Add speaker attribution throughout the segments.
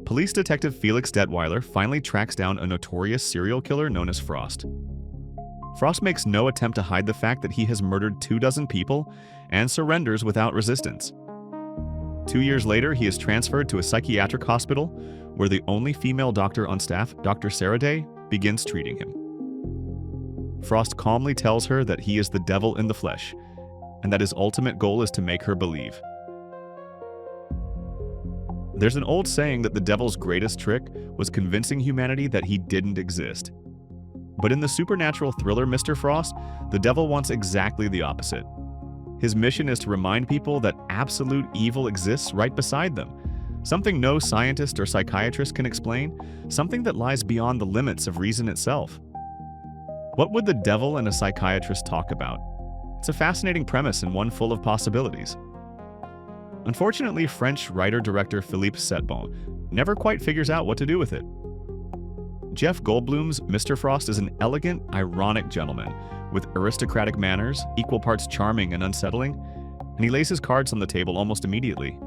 Speaker 1: Police detective Felix Detweiler finally tracks down a notorious serial killer known as Frost. Frost makes no attempt to hide the fact that he has murdered 24 people and surrenders without resistance. 2 years later, he is transferred to a psychiatric hospital where the only female doctor on staff, Dr. Sarah Day, begins treating him. Frost calmly tells her that he is the devil in the flesh, and that his ultimate goal is to make her believe. There's an old saying that the devil's greatest trick was convincing humanity that he didn't exist. But in the supernatural thriller Mr. Frost, the devil wants exactly the opposite. His mission is to remind people that absolute evil exists right beside them, something no scientist or psychiatrist can explain, something that lies beyond the limits of reason itself. What would the devil and a psychiatrist talk about? It's a fascinating premise and one full of possibilities. Unfortunately, French writer-director Philippe Setbon never quite figures out what to do with it. Jeff Goldblum's Mr. Frost is an elegant, ironic gentleman with aristocratic manners, equal parts charming and unsettling, and he lays his cards on the table almost immediately.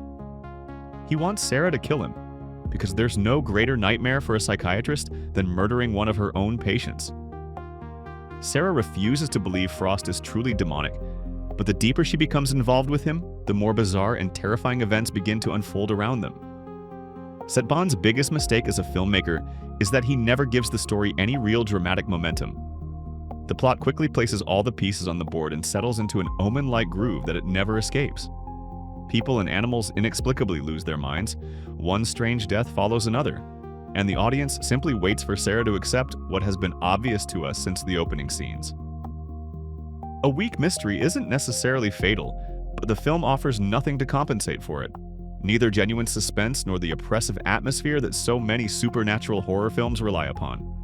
Speaker 1: He wants Sarah to kill him, because there's no greater nightmare for a psychiatrist than murdering one of her own patients. Sarah refuses to believe Frost is truly demonic, but the deeper she becomes involved with him, the more bizarre and terrifying events begin to unfold around them. Setbon's biggest mistake as a filmmaker is that he never gives the story any real dramatic momentum. The plot quickly places all the pieces on the board and settles into an omen-like groove that it never escapes. People and animals inexplicably lose their minds, one strange death follows another, and the audience simply waits for Sarah to accept what has been obvious to us since the opening scenes. A weak mystery isn't necessarily fatal, but the film offers nothing to compensate for it. Neither genuine suspense nor the oppressive atmosphere that so many supernatural horror films rely upon.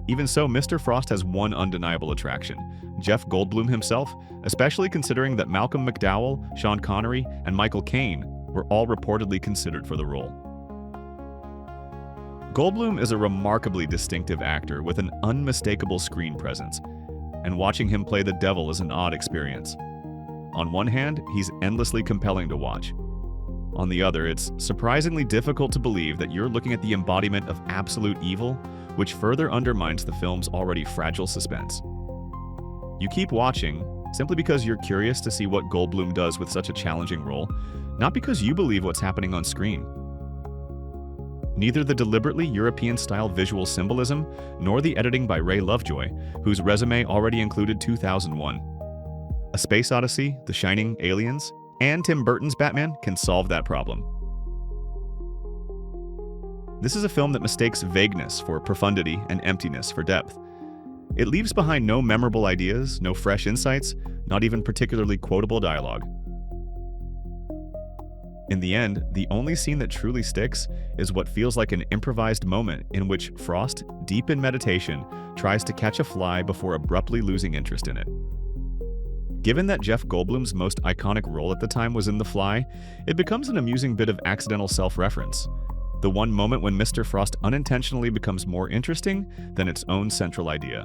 Speaker 1: Even so, Mr. Frost has one undeniable attraction: Jeff Goldblum himself, especially considering that Malcolm McDowell, Sean Connery, and Michael Caine were all reportedly considered for the role. Goldblum is a remarkably distinctive actor with an unmistakable screen presence, and watching him play the devil is an odd experience. On one hand, he's endlessly compelling to watch. On the other, it's surprisingly difficult to believe that you're looking at the embodiment of absolute evil, which further undermines the film's already fragile suspense. You keep watching simply because you're curious to see what Goldblum does with such a challenging role, not because you believe what's happening on screen. Neither the deliberately European-style visual symbolism nor the editing by Ray Lovejoy, whose resume already included 2001, A Space Odyssey, The Shining, Aliens, and Tim Burton's Batman can solve that problem. This is a film that mistakes vagueness for profundity and emptiness for depth. It leaves behind no memorable ideas, no fresh insights, not even particularly quotable dialogue. In the end, the only scene that truly sticks is what feels like an improvised moment in which Frost, deep in meditation, tries to catch a fly before abruptly losing interest in it. Given that Jeff Goldblum's most iconic role at the time was in The Fly, it becomes an amusing bit of accidental self-reference. The one moment when Mr. Frost unintentionally becomes more interesting than its own central idea.